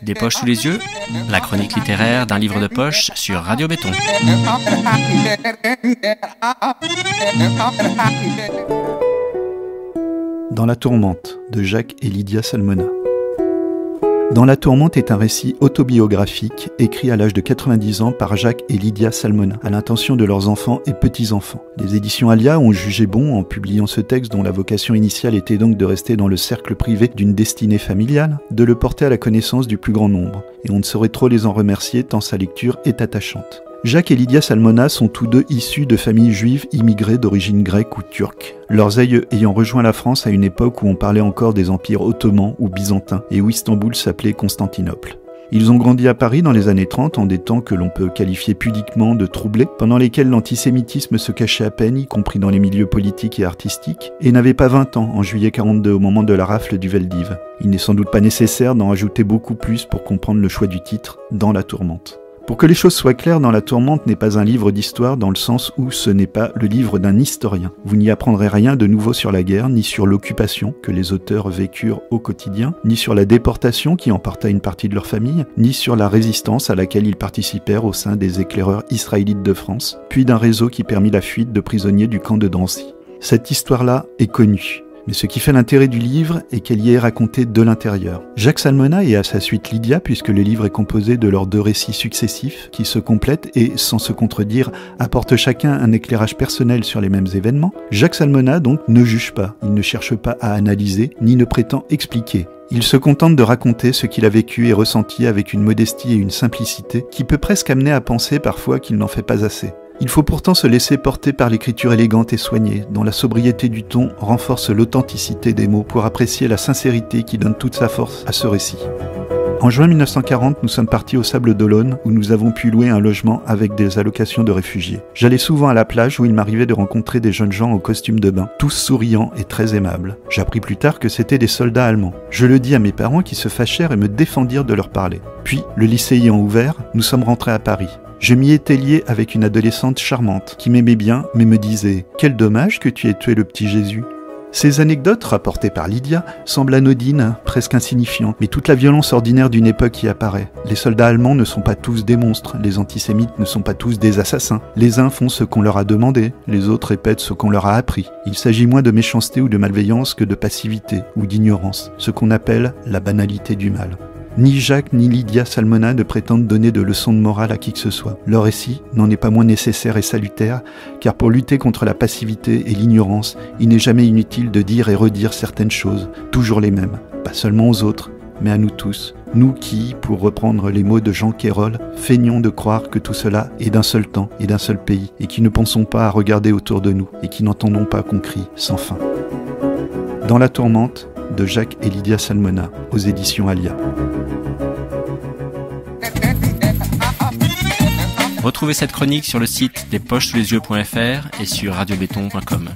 Des poches sous les yeux, la chronique littéraire d'un livre de poche sur Radio Béton. Dans la tourmente, de Jacques et Lydia Salmona. Dans la tourmente est un récit autobiographique écrit à l'âge de 90 ans par Jacques et Lydia Salmona, à l'intention de leurs enfants et petits-enfants. Les éditions Alia ont jugé bon, en publiant ce texte dont la vocation initiale était donc de rester dans le cercle privé d'une destinée familiale, de le porter à la connaissance du plus grand nombre. Et on ne saurait trop les en remercier tant sa lecture est attachante. Jacques et Lydia Salmona sont tous deux issus de familles juives immigrées d'origine grecque ou turque, leurs aïeux ayant rejoint la France à une époque où on parlait encore des empires ottomans ou byzantins et où Istanbul s'appelait Constantinople. Ils ont grandi à Paris dans les années 30, en des temps que l'on peut qualifier pudiquement de troublés, pendant lesquels l'antisémitisme se cachait à peine, y compris dans les milieux politiques et artistiques, et n'avaient pas 20 ans en juillet 42 au moment de la rafle du Veldiv. Il n'est sans doute pas nécessaire d'en rajouter beaucoup plus pour comprendre le choix du titre « Dans la tourmente ». Pour que les choses soient claires, Dans la tourmente n'est pas un livre d'histoire dans le sens où ce n'est pas le livre d'un historien. Vous n'y apprendrez rien de nouveau sur la guerre, ni sur l'occupation que les auteurs vécurent au quotidien, ni sur la déportation qui emporta une partie de leur famille, ni sur la résistance à laquelle ils participèrent au sein des éclaireurs israélites de France, puis d'un réseau qui permit la fuite de prisonniers du camp de Drancy. Cette histoire-là est connue. Mais ce qui fait l'intérêt du livre est qu'elle y est racontée de l'intérieur. Jacques Salmona et à sa suite Lydia, puisque le livre est composé de leurs deux récits successifs qui se complètent et, sans se contredire, apportent chacun un éclairage personnel sur les mêmes événements. Jacques Salmona, donc, ne juge pas, il ne cherche pas à analyser, ni ne prétend expliquer. Il se contente de raconter ce qu'il a vécu et ressenti avec une modestie et une simplicité qui peut presque amener à penser parfois qu'il n'en fait pas assez. Il faut pourtant se laisser porter par l'écriture élégante et soignée, dont la sobriété du ton renforce l'authenticité des mots pour apprécier la sincérité qui donne toute sa force à ce récit. En juin 1940, nous sommes partis au Sable d'Olonne où nous avons pu louer un logement avec des allocations de réfugiés. J'allais souvent à la plage où il m'arrivait de rencontrer des jeunes gens en costume de bain, tous souriants et très aimables. J'appris plus tard que c'étaient des soldats allemands. Je le dis à mes parents qui se fâchèrent et me défendirent de leur parler. Puis, le lycée ayant ouvert, nous sommes rentrés à Paris. Je m'y étais lié avec une adolescente charmante qui m'aimait bien mais me disait « Quel dommage que tu aies tué le petit Jésus ». Ces anecdotes, rapportées par Lydia, semblent anodines, presque insignifiantes, mais toute la violence ordinaire d'une époque y apparaît. Les soldats allemands ne sont pas tous des monstres, les antisémites ne sont pas tous des assassins. Les uns font ce qu'on leur a demandé, les autres répètent ce qu'on leur a appris. Il s'agit moins de méchanceté ou de malveillance que de passivité ou d'ignorance, ce qu'on appelle la banalité du mal. Ni Jacques ni Lydia Salmona ne prétendent donner de leçons de morale à qui que ce soit. Leur récit n'en est pas moins nécessaire et salutaire, car pour lutter contre la passivité et l'ignorance, il n'est jamais inutile de dire et redire certaines choses, toujours les mêmes, pas seulement aux autres, mais à nous tous. Nous qui, pour reprendre les mots de Jean Quérol, feignons de croire que tout cela est d'un seul temps et d'un seul pays, et qui ne pensons pas à regarder autour de nous, et qui n'entendons pas qu'on crie sans fin. Dans la tourmente, de Jacques et Lydia Salmona, aux éditions Alia. Retrouvez cette chronique sur le site despochesouslesyeux.fr et sur radiobéton.com.